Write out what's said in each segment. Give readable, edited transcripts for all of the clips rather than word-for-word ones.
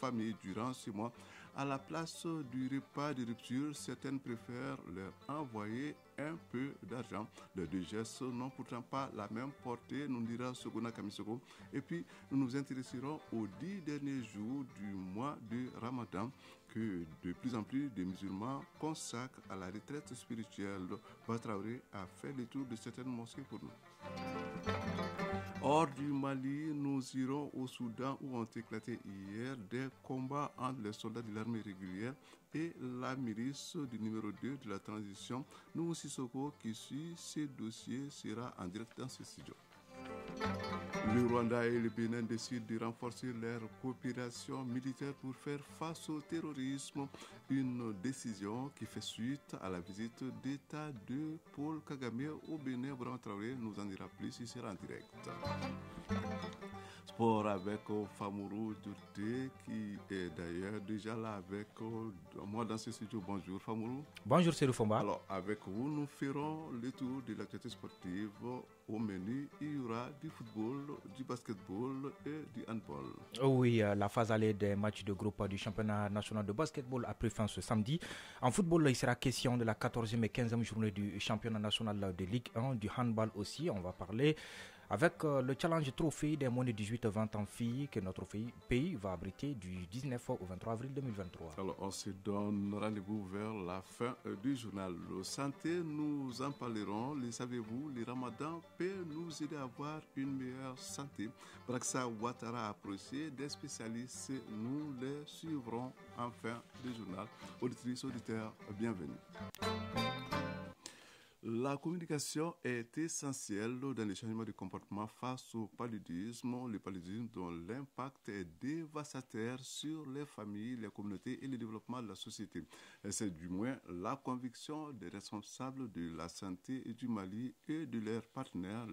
famille durant ce mois. À la place du repas de rupture, certaines préfèrent leur envoyer un peu d'argent. Les deux gestes n'ont pourtant pas la même portée, nous dira Sogona Kamisoko. Et puis, nous nous intéresserons aux 10 derniers jours du mois de Ramadan que de plus en plus de musulmans consacrent à la retraite spirituelle. Batraoré a fait le tour de certaines mosquées pour nous. Hors du Mali, nous irons au Soudan où ont éclaté hier des combats entre les soldats de l'armée régulière et la milice du numéro 2 de la transition. Nous, Sissoko, qui suit ces dossiers, sera en direct dans ce studio. Le Rwanda et le Bénin décident de renforcer leur coopération militaire pour faire face au terrorisme. Une décision qui fait suite à la visite d'État de Paul Kagame au Bénin. Brahma Traoré nous en dira plus, il sera en direct. Sport avec Famourou Durte qui est d'ailleurs déjà là avec moi dans ce studio. Bonjour Famourou. Bonjour Serou Fomba. Alors avec vous, nous ferons le tour de l'actualité sportive. Au menu, il y aura du football, du basketball et du handball. Oui, la phase allée des matchs de groupe du championnat national de basketball a pris fin ce samedi. En football, il sera question de la 14e et 15e journée du championnat national de Ligue 1, du handball aussi. On va parler avec le Challenge Trophy des moins de 18-20 ans filles que notre pays va abriter du 19 au 23 avril 2023. Alors, on se donne rendez-vous vers la fin du journal. Santé, nous en parlerons. Le savez-vous, le ramadan peut nous aider à avoir une meilleure santé. Braksa Ouattara a approché des spécialistes. Nous les suivrons en fin de journal. Auditrices, auditeurs, bienvenue. La communication est essentielle dans le changement de comportement face au paludisme. Le paludisme dont l'impact est dévastateur sur les familles, les communautés et le développement de la société. Et c'est du moins la conviction des responsables de la santé du Mali et de leurs partenaires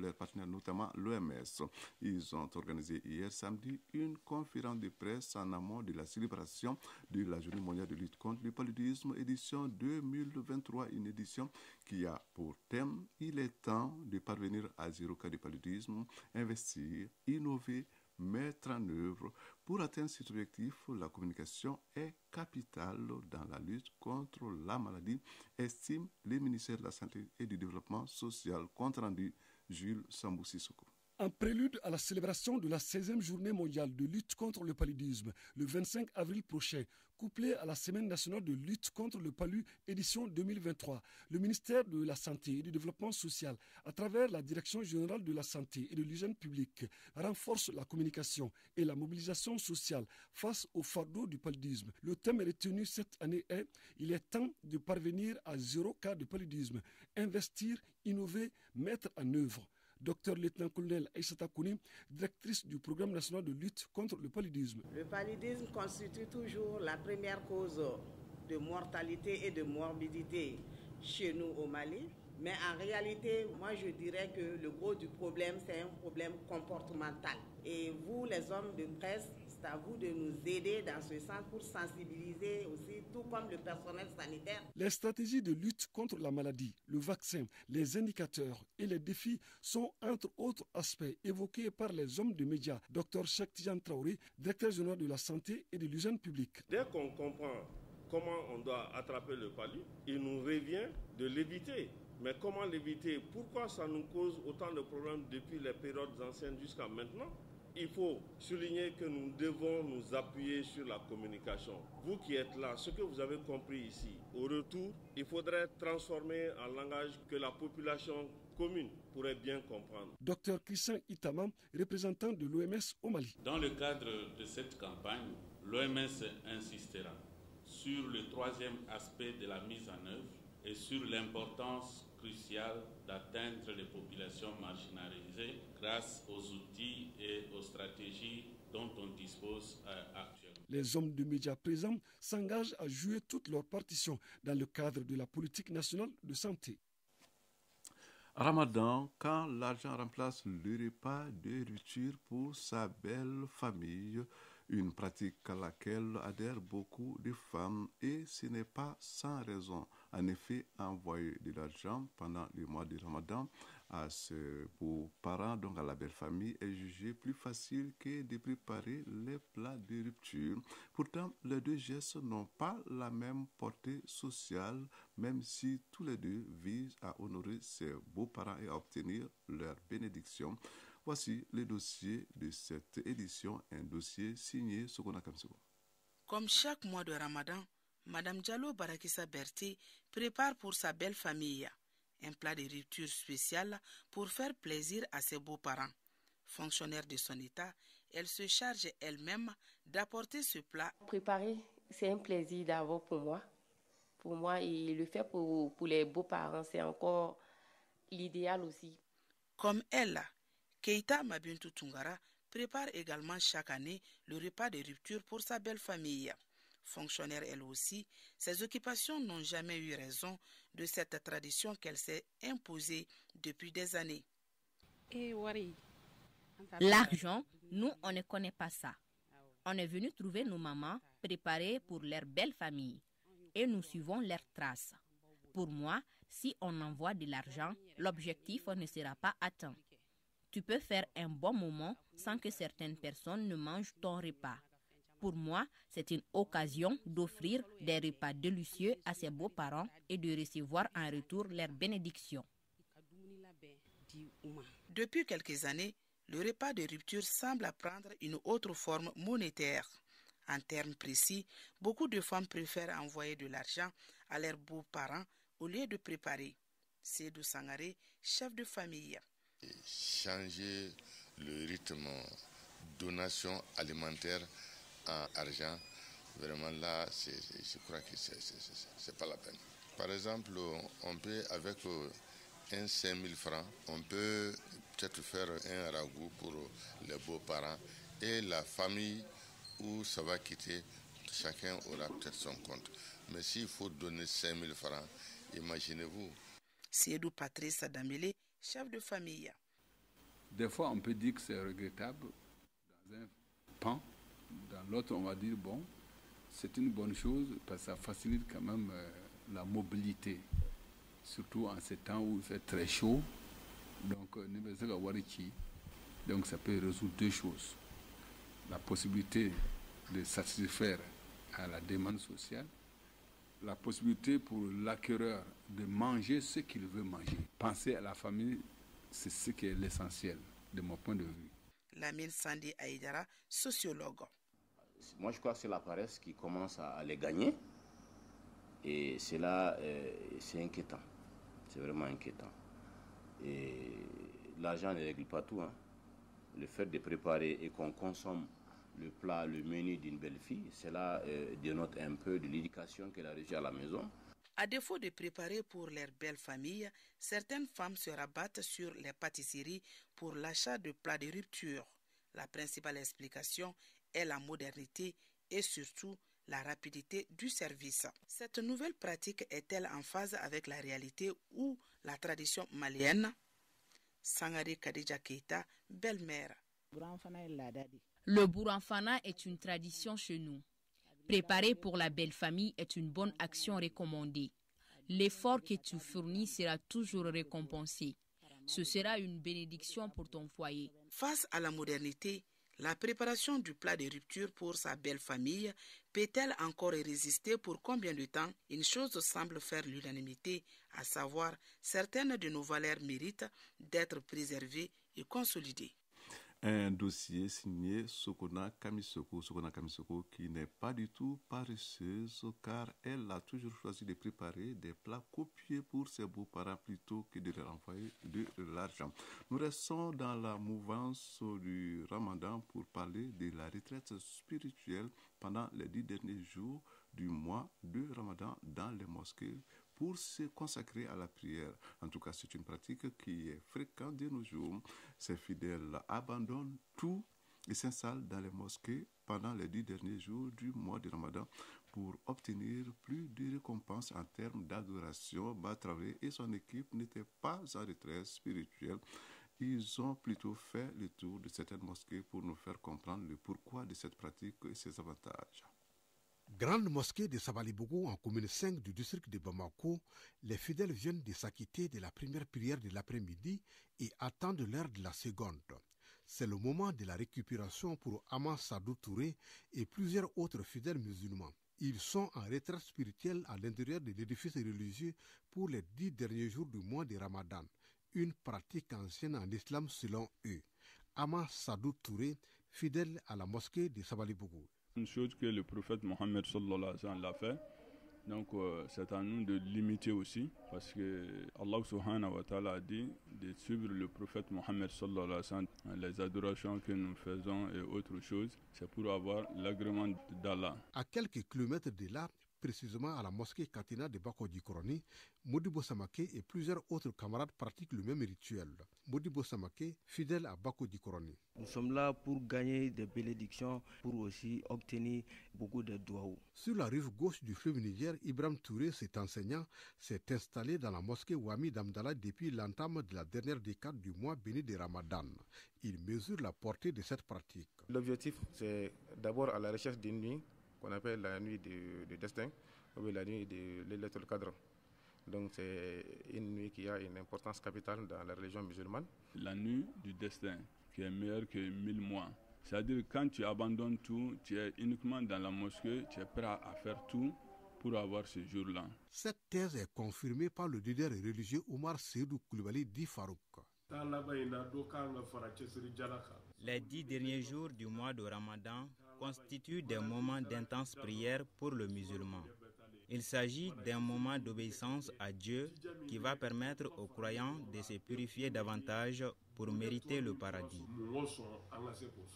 notamment l'OMS. Ils ont organisé hier samedi une conférence de presse en amont de la célébration de la Journée mondiale de lutte contre le paludisme, édition 2023, une édition qui a pour thème, il est temps de parvenir à zéro cas de paludisme, investir, innover, mettre en œuvre. Pour atteindre cet objectif, la communication est capitale dans la lutte contre la maladie, estime le ministère de la Santé et du Développement social. Compte rendu, Jules Sambou-Sissoko. En prélude à la célébration de la 16e journée mondiale de lutte contre le paludisme, le 25 avril prochain, couplé à la Semaine nationale de lutte contre le palu édition 2023, le ministère de la Santé et du Développement social, à travers la Direction générale de la Santé et de l'hygiène publique, renforce la communication et la mobilisation sociale face au fardeau du paludisme. Le thème retenu cette année est « Il est temps de parvenir à zéro cas de paludisme, investir, innover, mettre en œuvre ». Dr lieutenant-colonel Aïssata Kouni, directrice du programme national de lutte contre le paludisme. Le paludisme constitue toujours la première cause de mortalité et de morbidité chez nous au Mali. Mais en réalité, moi je dirais que le gros du problème, c'est un problème comportemental. Et vous, les hommes de presse, c'est à vous de nous aider dans ce sens pour sensibiliser aussi, tout comme le personnel sanitaire. Les stratégies de lutte contre la maladie, le vaccin, les indicateurs et les défis sont entre autres aspects évoqués par les hommes de médias. Dr Cheikh Tidiane Traoré, directeur général de la santé et de l'hygiène publique. Dès qu'on comprend comment on doit attraper le palu, il nous revient de l'éviter. Mais comment l'éviter? Pourquoi ça nous cause autant de problèmes depuis les périodes anciennes jusqu'à maintenant? Il faut souligner que nous devons nous appuyer sur la communication. Vous qui êtes là, ce que vous avez compris ici, au retour, il faudrait transformer en langage que la population commune pourrait bien comprendre. Dr Christian Itama, représentant de l'OMS au Mali. Dans le cadre de cette campagne, l'OMS insistera sur le troisième aspect de la mise en œuvre et sur l'importance cruciale d'atteindre les populations marginalisées grâce aux outils et aux stratégies dont on dispose actuellement. Les hommes de médias présents s'engagent à jouer toute leur partition dans le cadre de la politique nationale de santé. Ramadan, quand l'argent remplace le repas de rupture pour sa belle famille, une pratique à laquelle adhèrent beaucoup de femmes et ce n'est pas sans raison. En effet, envoyer de l'argent pendant le mois de Ramadan à ses beaux-parents, donc à la belle famille, est jugé plus facile que de préparer les plats de rupture. Pourtant, les deux gestes n'ont pas la même portée sociale, même si tous les deux visent à honorer ses beaux-parents et à obtenir leur bénédiction. Voici le dossier de cette édition, un dossier signé Sokona Kamsou. Comme chaque mois de Ramadan, Madame Diallo Barakissa Berté prépare pour sa belle famille un plat de rupture spécial pour faire plaisir à ses beaux-parents. Fonctionnaire de son état, elle se charge elle-même d'apporter ce plat. Préparer, c'est un plaisir d'abord pour moi. Pour moi, et le faire pour les beaux-parents, c'est encore l'idéal aussi. Comme elle, Keita Mabintou Tungara prépare également chaque année le repas de rupture pour sa belle famille. Fonctionnaire elle aussi, ses occupations n'ont jamais eu raison de cette tradition qu'elle s'est imposée depuis des années. L'argent, nous, on ne connaît pas ça. On est venu trouver nos mamans préparées pour leur belle famille et nous suivons leurs traces. Pour moi, si on envoie de l'argent, l'objectif ne sera pas atteint. Tu peux faire un bon moment sans que certaines personnes ne mangent ton repas. Pour moi, c'est une occasion d'offrir des repas délicieux à ses beaux-parents et de recevoir en retour leur bénédiction. Depuis quelques années, le repas de rupture semble prendre une autre forme monétaire. En termes précis, beaucoup de femmes préfèrent envoyer de l'argent à leurs beaux-parents au lieu de préparer. Seydou Sangaré, chef de famille. Changer le rythme donation alimentaire en argent, vraiment là, je crois que c'est pas la peine. Par exemple, on peut avec un 5 000 francs, on peut peut-être faire un ragoût pour les beaux-parents et la famille où ça va quitter, chacun aura peut-être son compte. Mais s'il faut donner 5 000 francs, imaginez-vous. Seydou Patrice Adamele, chef de famille. Des fois, on peut dire que c'est regrettable dans un pan. Dans l'autre, on va dire, bon, c'est une bonne chose parce que ça facilite quand même la mobilité. Surtout en ces temps où il fait très chaud. Donc, ça peut résoudre deux choses. La possibilité de satisfaire à la demande sociale, la possibilité pour l'acquéreur de manger ce qu'il veut manger. Penser à la famille, c'est ce qui est l'essentiel de mon point de vue. Lamine Sandi Aïdara, sociologue. Moi, je crois que c'est la paresse qui commence à les gagner. Et cela, c'est inquiétant. C'est vraiment inquiétant. Et l'argent ne règle pas tout. Le fait de préparer et qu'on consomme le plat, le menu d'une belle fille, cela dénote un peu de l'éducation qu'elle a reçue à la maison. À défaut de préparer pour leur belle famille, certaines femmes se rabattent sur les pâtisseries pour l'achat de plats de rupture. La principale explication est la modernité et surtout la rapidité du service. Cette nouvelle pratique est-elle en phase avec la réalité ou la tradition malienne? Sangare Kadija Keita, belle-mère. Le bourranfana est une tradition chez nous. Préparer pour la belle famille est une bonne action recommandée. L'effort que tu fournis sera toujours récompensé. Ce sera une bénédiction pour ton foyer. Face à la modernité, la préparation du plat de rupture pour sa belle famille peut-elle encore y résister pour combien de temps? Une chose semble faire l'unanimité, à savoir certaines de nos valeurs méritent d'être préservées et consolidées. Un dossier signé Sokona Kamisoko, qui n'est pas du tout paresseuse car elle a toujours choisi de préparer des plats copiés pour ses beaux-parents plutôt que de leur envoyer de l'argent. Nous restons dans la mouvance du Ramadan pour parler de la retraite spirituelle pendant les 10 derniers jours du mois de Ramadan dans les mosquées pour se consacrer à la prière. En tout cas, c'est une pratique qui est fréquente de nos jours. Ces fidèles abandonnent tout et s'installent dans les mosquées pendant les 10 derniers jours du mois de Ramadan pour obtenir plus de récompenses en termes d'adoration. Batravé et son équipe n'étaient pas en retraite spirituelle. Ils ont plutôt fait le tour de certaines mosquées pour nous faire comprendre le pourquoi de cette pratique et ses avantages. Grande mosquée de Sabalibougou en commune 5 du district de Bamako, les fidèles viennent de s'acquitter de la première prière de l'après-midi et attendent l'heure de la seconde. C'est le moment de la récupération pour Ama Sadou Touré et plusieurs autres fidèles musulmans. Ils sont en retraite spirituelle à l'intérieur de l'édifice religieux pour les 10 derniers jours du mois de Ramadan, une pratique ancienne en islam selon eux. Ama Sadou Touré, fidèle à la mosquée de Sabalibougou. Une chose que le prophète Mohammed sallallahu alayhi wa sallam l'a fait, donc c'est à nous de l'imiter aussi, parce que Allah subhanahu wa ta'ala a dit de suivre le prophète Mohammed sallallahu alayhi wa sallam. Les adorations que nous faisons et autres choses, c'est pour avoir l'agrément d'Allah. À quelques kilomètres de là, précisément à la mosquée Katina de Bakodi Koroni, Modibo Samake et plusieurs autres camarades pratiquent le même rituel. Modibo Samake, fidèle à Bakodi Koroni. Nous sommes là pour gagner des bénédictions, pour aussi obtenir beaucoup de doigts. Sur la rive gauche du fleuve Niger, Ibrahim Touré, cet enseignant, s'est installé dans la mosquée Ouami d'Amdallah depuis l'entame de la dernière décade du mois béni de Ramadan. Il mesure la portée de cette pratique. L'objectif, c'est d'abord à la recherche d'une nuit qu'on appelle la nuit du destin, ou la nuit de l'Laylatul Qadr. Donc c'est une nuit qui a une importance capitale dans la religion musulmane. La nuit du destin, qui est meilleure que 1000 mois. C'est-à-dire quand tu abandonnes tout, tu es uniquement dans la mosquée, tu es prêt à faire tout pour avoir ce jour-là. Cette thèse est confirmée par le leader religieux Omar Seydou Koulibaly dit Farouk. Les 10 derniers jours du mois de Ramadan constituent des moments d'intense prière pour le musulman. Il s'agit d'un moment d'obéissance à Dieu qui va permettre aux croyants de se purifier davantage pour mériter le paradis.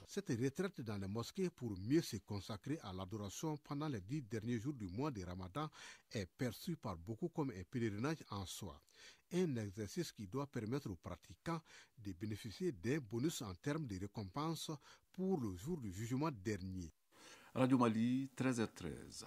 Cette retraite dans les mosquées pour mieux se consacrer à l'adoration pendant les 10 derniers jours du mois de Ramadan est perçue par beaucoup comme un pèlerinage en soi. Un exercice qui doit permettre aux pratiquants de bénéficier d'un bonus en termes de récompense pour le jour du jugement dernier. Radio Mali, 13h13.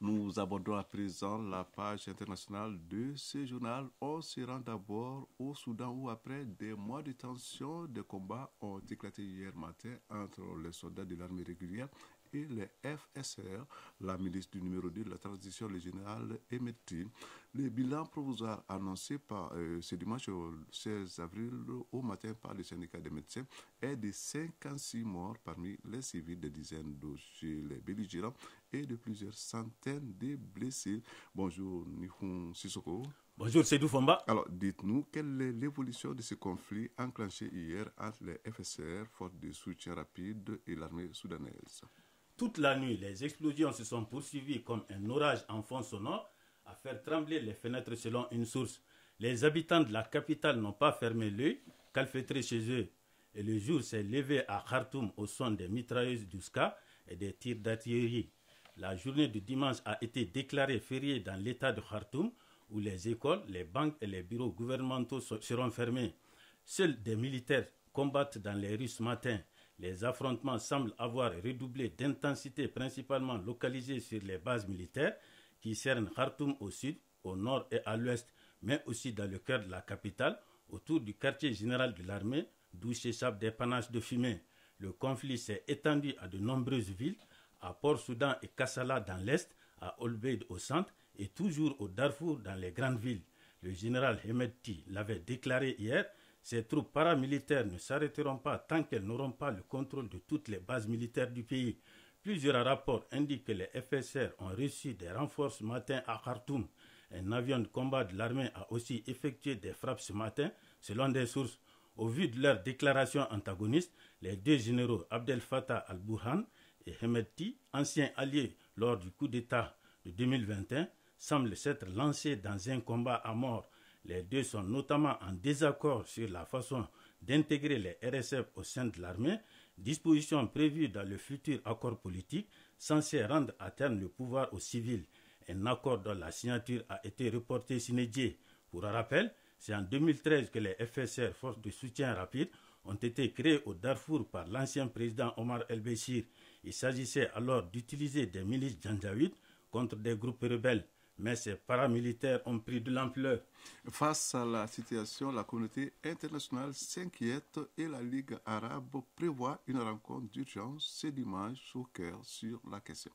Nous abordons à présent la page internationale de ce journal. On se rend d'abord au Soudan où après des mois de tension, des combats ont éclaté hier matin entre les soldats de l'armée régulière et les FSR, la milice du numéro 2 de la transition, le général Emeti. Le bilan provisoire annoncé par ce dimanche 16 avril au matin par le syndicat des médecins est de 56 morts parmi les civils, des dizaines de chez les belligérants et de plusieurs centaines de blessés. Bonjour Nihun Sissoko. Bonjour Seydou Fomba. Alors dites-nous, quelle est l'évolution de ce conflit enclenché hier entre les FSR, forces de soutien rapide, et l'armée soudanaise? Toute la nuit, les explosions se sont poursuivies comme un orage en fond sonore à faire trembler les fenêtres selon une source. Les habitants de la capitale n'ont pas fermé l'œil, calfeutrés chez eux. Et le jour s'est levé à Khartoum au son des mitrailleuses du SCA et des tirs d'artillerie. La journée du dimanche a été déclarée fériée dans l'état de Khartoum où les écoles, les banques et les bureaux gouvernementaux seront fermés. Seuls des militaires combattent dans les rues ce matin. Les affrontements semblent avoir redoublé d'intensité, principalement localisés sur les bases militaires qui cernent Khartoum au sud, au nord et à l'ouest, mais aussi dans le cœur de la capitale, autour du quartier général de l'armée, d'où s'échappent des panaches de fumée. Le conflit s'est étendu à de nombreuses villes, à Port-Soudan et Kassala dans l'est, à Olbeid au centre et toujours au Darfour dans les grandes villes. Le général Hemedti l'avait déclaré hier. Ces troupes paramilitaires ne s'arrêteront pas tant qu'elles n'auront pas le contrôle de toutes les bases militaires du pays. Plusieurs rapports indiquent que les FSR ont reçu des renforts ce matin à Khartoum. Un avion de combat de l'armée a aussi effectué des frappes ce matin, selon des sources. Au vu de leurs déclarations antagonistes, les deux généraux Abdel Fattah al-Burhan et Hemedti, anciens alliés lors du coup d'État de 2021, semblent s'être lancés dans un combat à mort. Les deux sont notamment en désaccord sur la façon d'intégrer les RSF au sein de l'armée, disposition prévue dans le futur accord politique censé rendre à terme le pouvoir aux civils. Un accord dont la signature a été reportée sine die. Pour rappel, c'est en 2013 que les FSR, forces de soutien rapide, ont été créés au Darfour par l'ancien président Omar El-Béchir. Il s'agissait alors d'utiliser des milices janjaouides contre des groupes rebelles. mais ces paramilitaires ont pris de l'ampleur. Face à la situation, la communauté internationale s'inquiète et la Ligue arabe prévoit une rencontre d'urgence ce dimanche au Caire sur la question.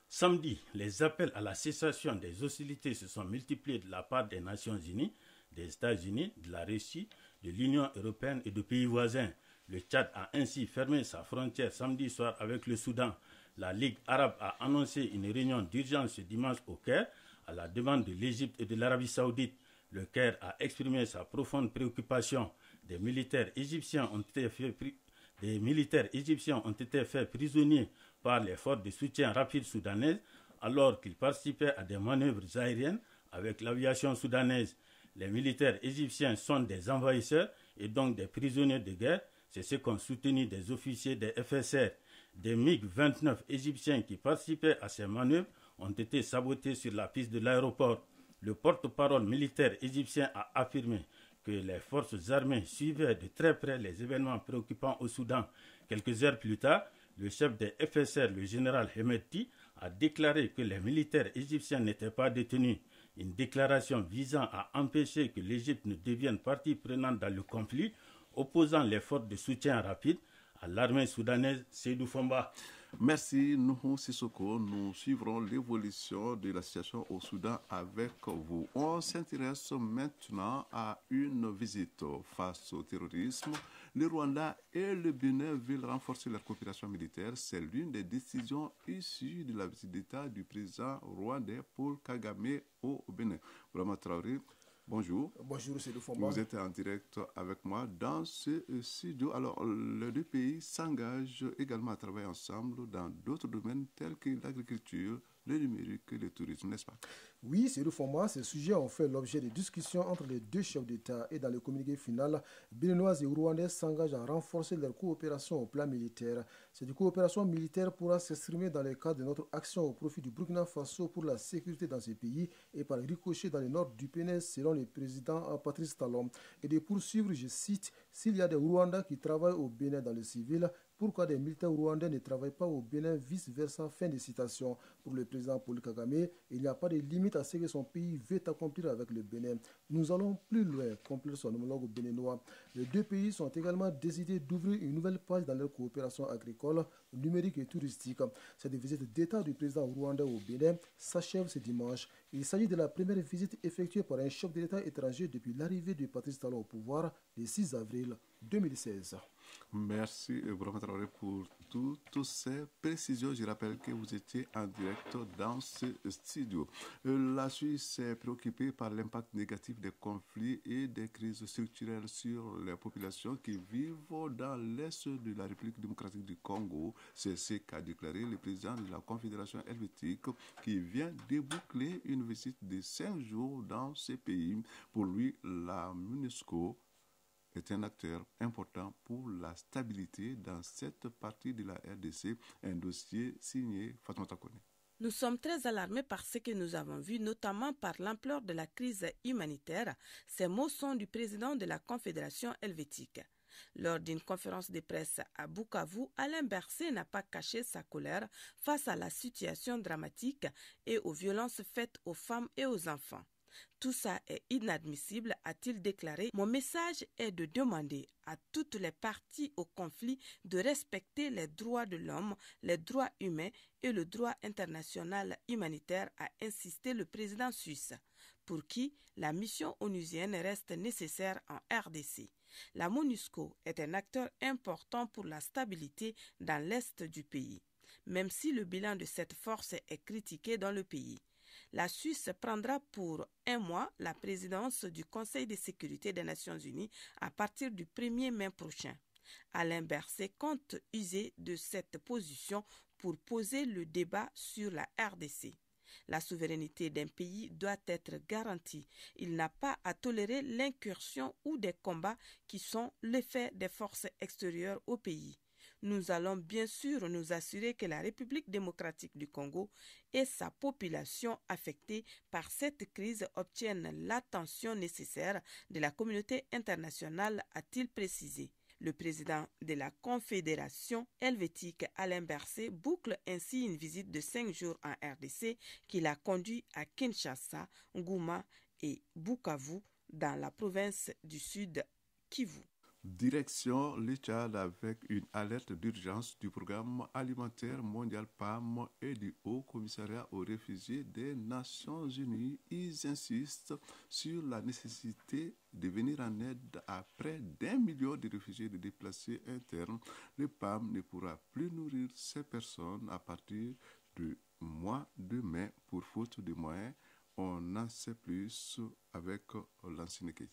Samedi, les appels à la cessation des hostilités se sont multipliés de la part des Nations Unies, des États-Unis, de la Russie, de l'Union européenne et de pays voisins. Le Tchad a ainsi fermé sa frontière samedi soir avec le Soudan. La Ligue arabe a annoncé une réunion d'urgence ce dimanche au Caire à la demande de l'Égypte et de l'Arabie saoudite. Le Caire a exprimé sa profonde préoccupation. Des militaires égyptiens ont été faits prisonniers par les forces de soutien rapide soudanaises alors qu'ils participaient à des manœuvres aériennes avec l'aviation soudanaise. Les militaires égyptiens sont des envahisseurs et donc des prisonniers de guerre. C'est ce qu'ont soutenu des officiers des FSR. Des MiG-29 égyptiens qui participaient à ces manœuvres ont été sabotés sur la piste de l'aéroport. Le porte-parole militaire égyptien a affirmé que les forces armées suivaient de très près les événements préoccupants au Soudan. Quelques heures plus tard, le chef des FSR, le général Hemeti, a déclaré que les militaires égyptiens n'étaient pas détenus. Une déclaration visant à empêcher que l'Égypte ne devienne partie prenante dans le conflit, opposant les forces de soutien rapide à l'armée soudanaise Seydou Fomba. Merci Nuhu Sissoko. Nous suivrons l'évolution de la situation au Soudan avec vous. On s'intéresse maintenant à une visite face au terrorisme. Le Rwanda et le Bénin veulent renforcer leur coopération militaire. C'est l'une des décisions issues de la visite d'État du président rwandais Paul Kagame au Bénin. Vraiment Traoré. Bonjour. Bonjour, c'est Fomba. Vous êtes en direct avec moi dans ce studio. Alors, les deux pays s'engagent également à travailler ensemble dans d'autres domaines tels que l'agriculture, le numérique et le tourisme, n'est-ce pas? Oui, c'est Fomba. Ces sujets ont fait l'objet de discussions entre les deux chefs d'État et dans le communiqué final, béninois et rwandais s'engagent à renforcer leur coopération au plan militaire. Cette coopération militaire pourra s'exprimer dans le cadre de notre action au profit du Burkina Faso pour la sécurité dans ces pays et par ricochet dans le nord du Bénin selon le président Patrice Talon. Et de poursuivre, je cite, s'il y a des Rwandais qui travaillent au Bénin dans le civil, pourquoi des militaires rwandais ne travaillent pas au Bénin, vice-versa, fin de citation. Pour le président Paul Kagame, il n'y a pas de limite à ce que son pays veut accomplir avec le Bénin. Nous allons plus loin, complète son homologue béninois. Les deux pays sont également décidés d'ouvrir une nouvelle page dans leur coopération agricole, numérique et touristique. Cette visite d'État du président rwandais au Bénin s'achève ce dimanche. Il s'agit de la première visite effectuée par un chef de l'État étranger depuis l'arrivée de Patrice Talon au pouvoir le 6 avril 2016. Merci Ibrahim Traoré pour toutes ces précisions. Je rappelle que vous étiez en direct dans ce studio. La Suisse est préoccupée par l'impact négatif des conflits et des crises structurelles sur les populations qui vivent dans l'est de la République démocratique du Congo. C'est ce qu'a déclaré le président de la Confédération helvétique qui vient déboucler une visite de 5 jours dans ce pays. Pour lui, la MONUSCO est un acteur important pour la stabilité dans cette partie de la RDC, un dossier signé Fatoumata Kone. Nous sommes très alarmés par ce que nous avons vu, notamment par l'ampleur de la crise humanitaire. Ces mots sont du président de la Confédération helvétique. Lors d'une conférence de presse à Bukavu, Alain Berset n'a pas caché sa colère face à la situation dramatique et aux violences faites aux femmes et aux enfants. Tout ça est inadmissible, a-t-il déclaré. Mon message est de demander à toutes les parties au conflit de respecter les droits de l'homme, les droits humains et le droit international humanitaire, a insisté le président suisse, pour qui la mission onusienne reste nécessaire en RDC. La MONUSCO est un acteur important pour la stabilité dans l'est du pays, même si le bilan de cette force est critiqué dans le pays. La Suisse prendra pour 1 mois la présidence du Conseil de sécurité des Nations Unies à partir du 1er mai prochain. Alain Berset compte user de cette position pour poser le débat sur la RDC. La souveraineté d'un pays doit être garantie. Il n'a pas à tolérer l'incursion ou des combats qui sont l'effet des forces extérieures au pays. Nous allons bien sûr nous assurer que la République démocratique du Congo et sa population affectée par cette crise obtiennent l'attention nécessaire de la communauté internationale, a-t-il précisé. Le président de la Confédération helvétique, Alain Berset, boucle ainsi une visite de 5 jours en RDC qui l'a conduit à Kinshasa, Goma et Bukavu dans la province du Sud Kivu. Direction le Tchad avec une alerte d'urgence du programme alimentaire mondial PAM et du Haut Commissariat aux réfugiés des Nations Unies. Ils insistent sur la nécessité de venir en aide à près d'1 million de réfugiés et de déplacés internes. Le PAM ne pourra plus nourrir ces personnes à partir du mois de mai pour faute de moyens. On en sait plus avec l'ancien Keita.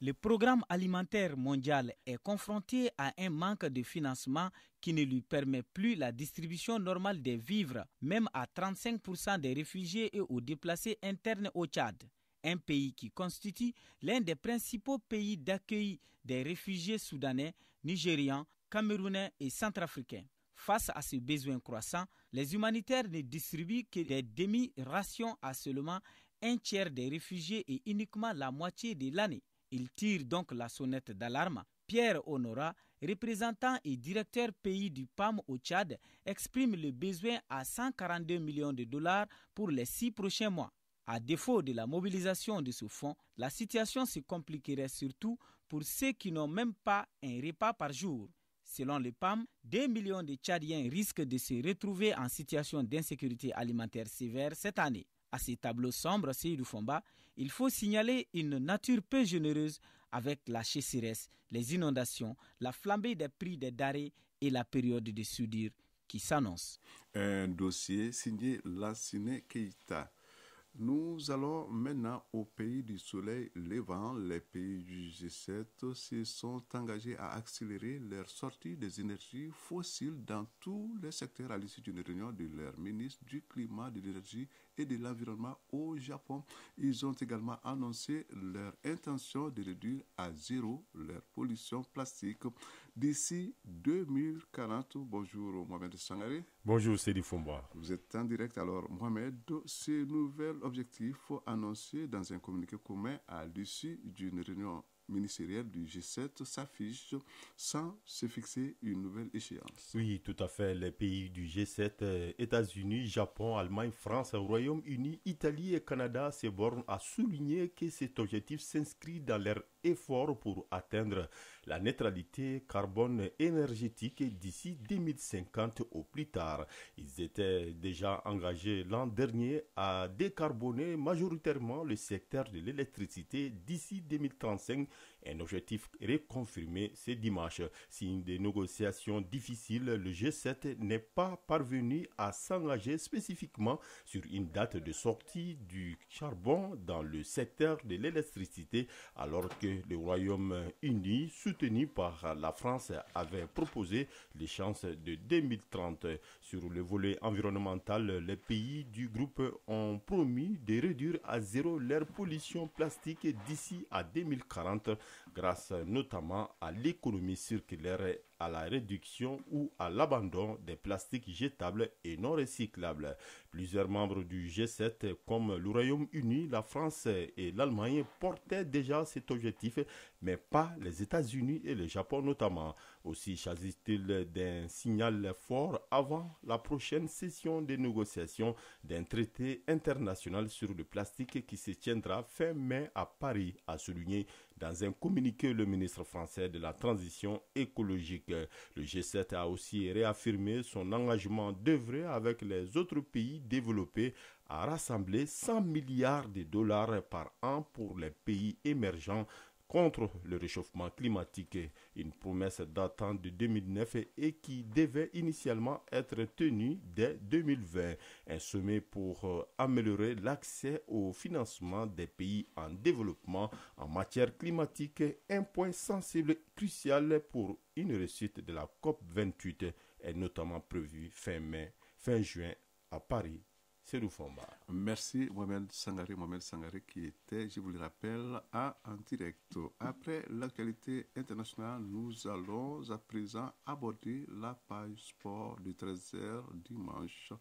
Le programme alimentaire mondial est confronté à un manque de financement qui ne lui permet plus la distribution normale des vivres, même à 35% des réfugiés et aux déplacés internes au Tchad, un pays qui constitue l'un des principaux pays d'accueil des réfugiés soudanais, nigérians, camerounais et centrafricains. Face à ce besoin croissant, les humanitaires ne distribuent que des demi-rations à seulement un tiers des réfugiés et uniquement la moitié de l'année. Il tire donc la sonnette d'alarme. Pierre Honora, représentant et directeur pays du PAM au Tchad, exprime le besoin à 142 millions de dollars pour les 6 prochains mois. À défaut de la mobilisation de ce fonds, la situation se compliquerait surtout pour ceux qui n'ont même pas un repas par jour. Selon le PAM, 2 millions de Tchadiens risquent de se retrouver en situation d'insécurité alimentaire sévère cette année. À ces tableaux sombres, Seydou Fomba, il faut signaler une nature peu généreuse avec la sécheresse, les inondations, la flambée des prix des denrées et la période de soudure qui s'annonce. Un dossier signé Lassine Keita. Nous allons maintenant au pays du soleil levant. Les pays du G7 se sont engagés à accélérer leur sortie des énergies fossiles dans tous les secteurs à l'issue d'une réunion de leurs ministres du climat, de l'énergie et de l'environnement au Japon. Ils ont également annoncé leur intention de réduire à zéro leur pollution plastique d'ici 2040. Bonjour Mohamed Sangare. Bonjour Sedi Fomba. Vous êtes en direct. Alors Mohamed, ce nouvel objectif annoncé dans un communiqué commun à l'issue d'une réunion ministérielle du G7 s'affiche sans se fixer une nouvelle échéance. Oui, tout à fait. Les pays du G7, États-Unis, Japon, Allemagne, France, Royaume-Uni, Italie et Canada se bornent à souligner que cet objectif s'inscrit dans leur effort pour atteindre la neutralité carbone énergétique d'ici 2050 au plus tard. Ils étaient déjà engagés l'an dernier à décarboner majoritairement le secteur de l'électricité d'ici 2035, un objectif reconfirmé ce dimanche. Signe des négociations difficiles, le G7 n'est pas parvenu à s'engager spécifiquement sur une date de sortie du charbon dans le secteur de l'électricité, alors que le Royaume-Uni, soutenu par la France, avait proposé l'échéance de 2030. Sur le volet environnemental, les pays du groupe ont promis de réduire à zéro leur pollution plastique d'ici à 2040, grâce notamment à l'économie circulaire, à la réduction ou à l'abandon des plastiques jetables et non recyclables. Plusieurs membres du G7, comme le Royaume-Uni, la France et l'Allemagne, portaient déjà cet objectif, mais pas les États-Unis et le Japon notamment. Aussi s'agit-il d'un signal fort avant la prochaine session de négociation d'un traité international sur le plastique qui se tiendra fin mai à Paris, a souligné dans un communiqué le ministre français de la Transition écologique. Le G7 a aussi réaffirmé son engagement d'œuvrer avec les autres pays développés à rassembler 100 milliards de dollars par an pour les pays émergents contre le réchauffement climatique, une promesse datant de 2009 et qui devait initialement être tenue dès 2020. Un sommet pour améliorer l'accès au financement des pays en développement en matière climatique, un point sensible crucial pour une réussite de la COP28 est notamment prévu fin juin à Paris. Merci Mohamed Sangare qui était, je vous le rappelle, en direct. Après l'actualité internationale, nous allons à présent aborder la page sport du 13h dimanche.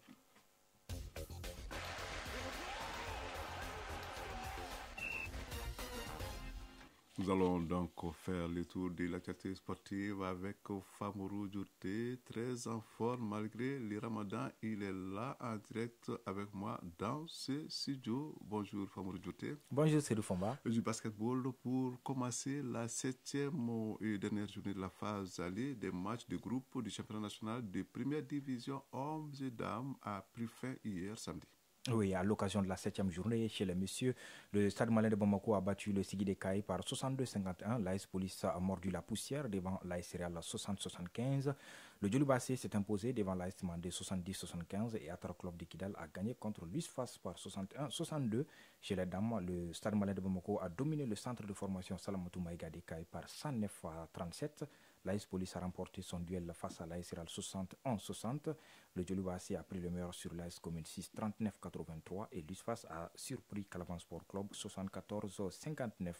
Nous allons donc faire le tour de l'actualité sportive avec Famourou Djourté, très en forme malgré le ramadan. Il est là en direct avec moi dans ce studio. Bonjour Famourou Djourté. Bonjour Cédou Fomba. Du basketball pour commencer la 7e et dernière journée de la phase aller des matchs de groupe du championnat national de première division hommes et dames a pris fin hier samedi. Oui, à l'occasion de la 7e journée chez les messieurs, le Stade Malien de Bamako a battu le Sigui Cailles par 62-51. L'AS Police a mordu la poussière devant l'AS Real 60-75. Le Djolobassé s'est imposé devant l'AS Mandé 70-75 et Atar Club de Kidal a gagné contre l'USFAS par 61-62. Chez les dames, le Stade Malien de Bamako a dominé le centre de formation Salamatou Maïga de Cailles par 109-37. L'AS Police a remporté son duel face à l'AS Real 61-60. Le Djolobassé a pris le meilleur sur l'AS Commune 6 39-83 et l'USFAS a surpris Calavan Sport Club 74-59.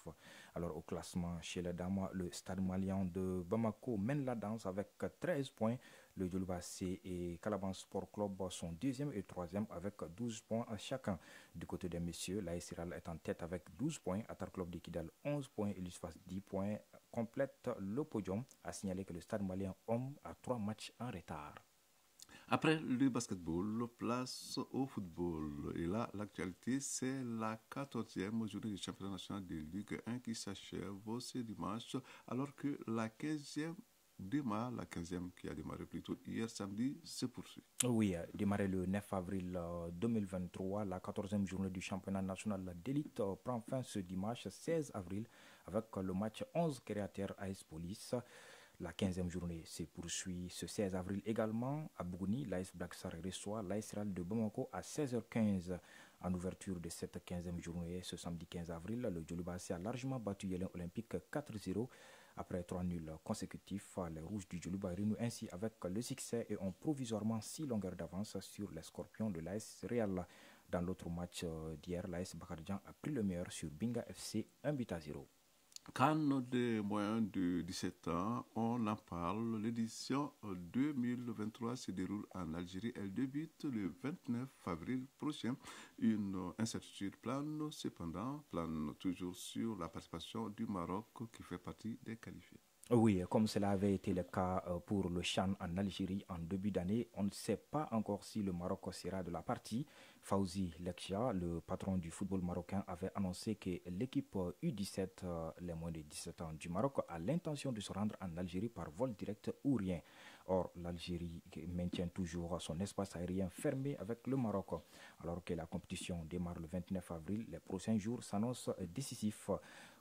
Alors au classement chez les dames, le Stade Malien de Bamako mène la danse avec 13 points. Le Djolobassé et Calaban Sport Club sont 2e et 3e avec 12 points chacun. Du côté des messieurs, l'AS Real est en tête avec 12 points, Atar Club de Kidal 11 points et l'USFAS 10 points complète le podium. A signalé que le Stade Malien homme a 3 matchs en retard. Après le basketball, place au football. Et là, l'actualité, c'est la 14e journée du championnat national de Ligue 1 qui s'achève ce dimanche, alors que la 15e la 15e qui a démarré plutôt hier samedi se poursuit. Oui, démarré le 9 avril 2023, la 14e journée du championnat national d'élite prend fin ce dimanche 16 avril avec le match 11 créateurs AS Police. La 15e journée se poursuit ce 16 avril également à Bougouni. L'AS Blacksar reçoit l'AS Real de Bamako à 16h15. En ouverture de cette 15e journée, ce samedi 15 avril, le Djolobassé a largement battu Yélin Olympique 4-0. Après 3 nuls consécutifs, les Rouges du Djoloba renouent ainsi avec le succès et ont provisoirement 6 longueurs d'avance sur les Scorpions de l'AS Real. Dans l'autre match d'hier, l'AS Bakardjan a pris le meilleur sur Binga FC 1-0. CAN des moins de 17 ans, on en parle. L'édition 2023 se déroule en Algérie. Elle débute le 29 avril prochain. Une incertitude plane cependant, toujours sur la participation du Maroc qui fait partie des qualifiés. Oui, comme cela avait été le cas pour le CHAN en Algérie en début d'année, on ne sait pas encore si le Maroc sera de la partie. Fawzi Lekcha, le patron du football marocain, avait annoncé que l'équipe U17, les moins de 17 ans du Maroc, a l'intention de se rendre en Algérie par vol direct ou rien. Or, l'Algérie maintient toujours son espace aérien fermé avec le Maroc. Alors que la compétition démarre le 29 avril, les prochains jours s'annoncent décisifs.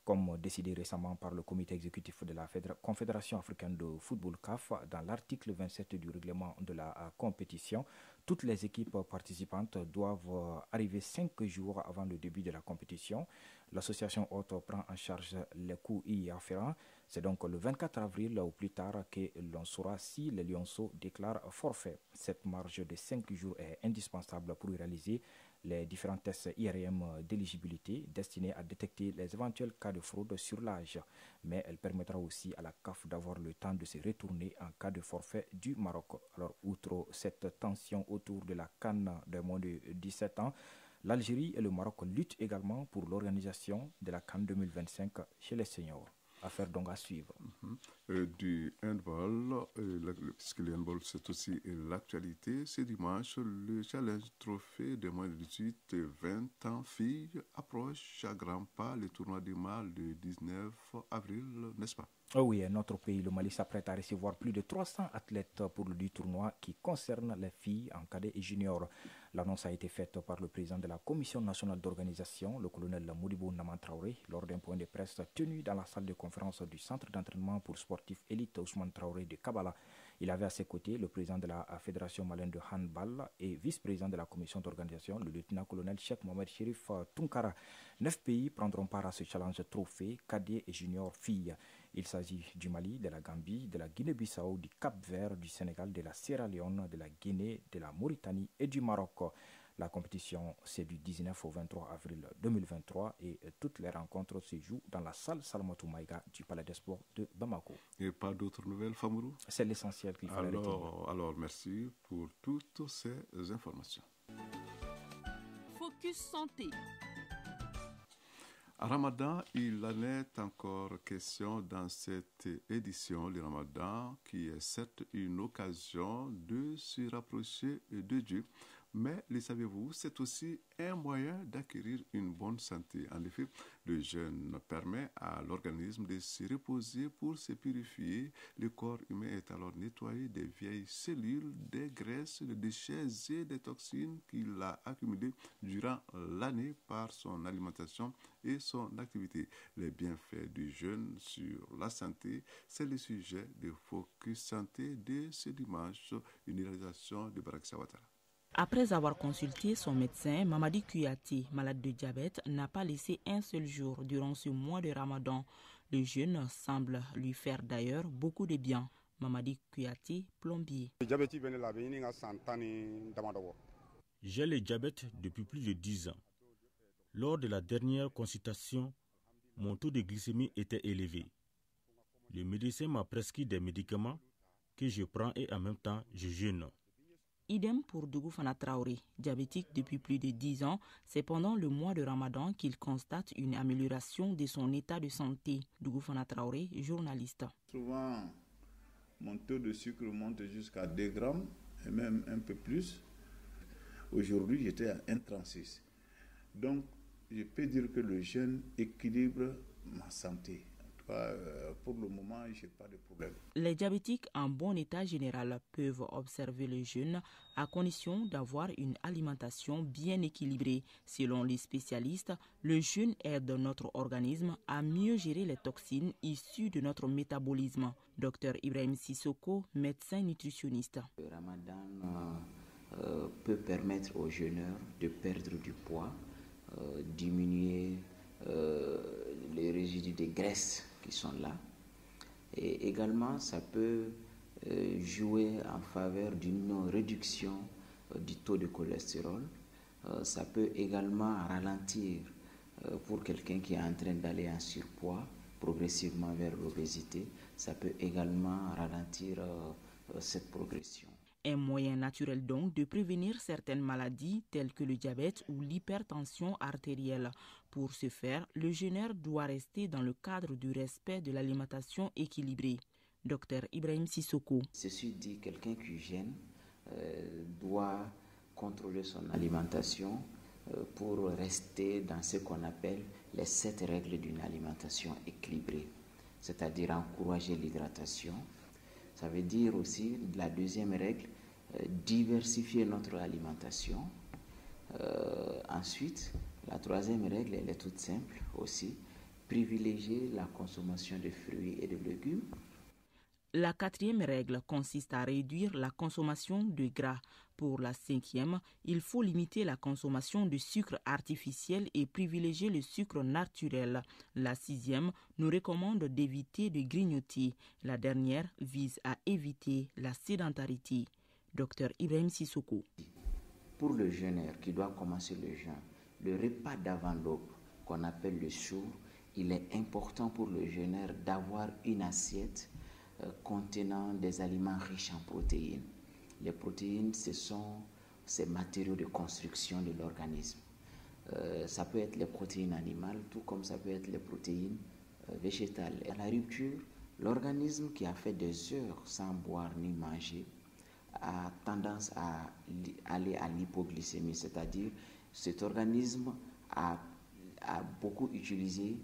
Comme décidé récemment par le comité exécutif de la Confédération africaine de football CAF, dans l'article 27 du règlement de la compétition, toutes les équipes participantes doivent arriver 5 jours avant le début de la compétition. L'association hôte prend en charge les coûts y afférents. C'est donc le 24 avril ou plus tard que l'on saura si les Lionceaux déclarent forfait. Cette marge de 5 jours est indispensable pour réaliser les différents tests IRM d'éligibilité destinés à détecter les éventuels cas de fraude sur l'âge. Mais elle permettra aussi à la CAF d'avoir le temps de se retourner en cas de forfait du Maroc. Alors, outre cette tension autour de la CAN de moins de 17 ans, l'Algérie et le Maroc luttent également pour l'organisation de la CAN 2025 chez les seniors. Affaire donc à suivre. Du handball, puisque le handball c'est aussi l'actualité, ce dimanche, le Challenge Trophée des moins de 18 et 20 ans filles approche à grands pas le tournoi du Mali le 19 avril, n'est-ce pas? Oh oui, notre pays, le Mali, s'apprête à recevoir plus de 300 athlètes pour le tournoi qui concerne les filles en cadet et junior. L'annonce a été faite par le président de la Commission nationale d'organisation, le colonel Modibo Naman Traoré, lors d'un point de presse tenu dans la salle de conférence du centre d'entraînement pour sportifs élite Ousmane Traoré de Kabbalah. Il avait à ses côtés le président de la Fédération malienne de handball et vice-président de la commission d'organisation, le lieutenant-colonel Cheikh Mohamed Chérif Tunkara. 9 pays prendront part à ce challenge trophée cadet et junior filles. Il s'agit du Mali, de la Gambie, de la Guinée-Bissau, du Cap-Vert, du Sénégal, de la Sierra Leone, de la Guinée, de la Mauritanie et du Maroc. La compétition, c'est du 19 au 23 avril 2023 et toutes les rencontres se jouent dans la salle Salamatou Maïga du Palais des Sports de Bamako. Et pas d'autres nouvelles, Famourou? C'est l'essentiel qu'il fallait retenir. Alors, merci pour toutes ces informations. Focus Santé. Ramadan, il en est encore question dans cette édition, le Ramadan, qui est certes une occasion de se rapprocher de Dieu, mais, le savez-vous, c'est aussi un moyen d'acquérir une bonne santé. En effet, le jeûne permet à l'organisme de se reposer pour se purifier. Le corps humain est alors nettoyé des vieilles cellules, des graisses, des déchets et des toxines qu'il a accumulées durant l'année par son alimentation et son activité. Les bienfaits du jeûne sur la santé, c'est le sujet de Focus Santé de ce dimanche, une réalisation de Barak Sawatara. Après avoir consulté son médecin, Mamadi Kouyaté, malade de diabète, n'a pas laissé un seul jour durant ce mois de Ramadan. Le jeûne semble lui faire d'ailleurs beaucoup de bien. Mamadi Kouyaté, plombier. J'ai le diabète depuis plus de 10 ans. Lors de la dernière consultation, mon taux de glycémie était élevé. Le médecin m'a prescrit des médicaments que je prends et en même temps je jeûne. Idem pour Dougou Fana Traoré, diabétique depuis plus de 10 ans. C'est pendant le mois de Ramadan qu'il constate une amélioration de son état de santé. Dougou Fana Traoré, journaliste. Souvent, mon taux de sucre monte jusqu'à 2 grammes et même un peu plus. Aujourd'hui, j'étais à 1,36. Donc, je peux dire que le jeûne équilibre ma santé. Pour le moment, je n'ai pas de problème. Les diabétiques en bon état général peuvent observer le jeûne à condition d'avoir une alimentation bien équilibrée. Selon les spécialistes, le jeûne aide notre organisme à mieux gérer les toxines issues de notre métabolisme. Dr Ibrahim Sissoko, médecin nutritionniste. Le Ramadan peut permettre aux jeûneurs de perdre du poids, diminuer les résidus de graisse qui sont là. Et également, ça peut jouer en faveur d'une réduction du taux de cholestérol. Ça peut également ralentir pour quelqu'un qui est en train d'aller en surpoids progressivement vers l'obésité. Ça peut également ralentir cette progression. Un moyen naturel donc de prévenir certaines maladies telles que le diabète ou l'hypertension artérielle. Pour ce faire, le jeûneur doit rester dans le cadre du respect de l'alimentation équilibrée. Dr Ibrahim Sissoko. Ceci dit, quelqu'un qui jeûne doit contrôler son alimentation pour rester dans ce qu'on appelle les 7 règles d'une alimentation équilibrée, c'est-à-dire encourager l'hydratation. Ça veut dire aussi, la deuxième règle, diversifier notre alimentation. Ensuite, la troisième règle, elle est toute simple aussi, privilégier la consommation de fruits et de légumes. La 4e règle consiste à réduire la consommation de gras. Pour la 5e, il faut limiter la consommation de sucre artificiel et privilégier le sucre naturel. La 6e nous recommande d'éviter de grignoter. La dernière vise à éviter la sédentarité. Dr Ibrahim Sissoko. Pour le jeûneur qui doit commencer le jeûne, le repas d'avant l'aube, qu'on appelle le chour, il est important pour le jeûneur d'avoir une assiette contenant des aliments riches en protéines. Les protéines, ce sont ces matériaux de construction de l'organisme. Ça peut être les protéines animales, tout comme ça peut être les protéines végétales. À la rupture, l'organisme qui a fait des heures sans boire ni manger a tendance à aller à l'hypoglycémie, c'est-à-dire cet organisme a beaucoup utilisé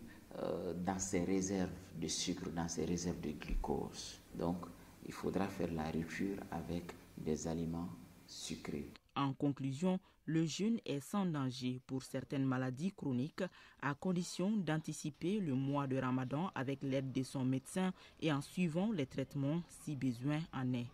dans ses réserves de sucre, dans ses réserves de glucose. Donc, il faudra faire la rupture avec des aliments sucrés. En conclusion, le jeûne est sans danger pour certaines maladies chroniques à condition d'anticiper le mois de Ramadan avec l'aide de son médecin et en suivant les traitements si besoin en est.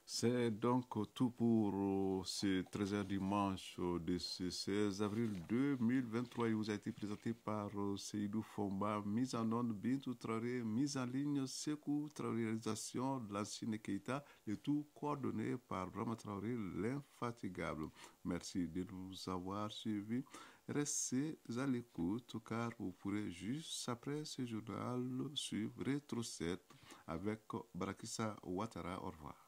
C'est donc tout pour ce 13h dimanche de ce 16 avril 2023. Il vous a été présenté par Seydou Fomba, mise en onde Bintou Traoré, mise en ligne Sekou Traoré, réalisation de l'ancienne Keita, le tout coordonné par Brahma Traoré, l'infatigable. Merci de nous avoir suivis. Restez à l'écoute car vous pourrez juste après ce journal suivre Rétro 7 avec Barakissa Ouattara. Au revoir.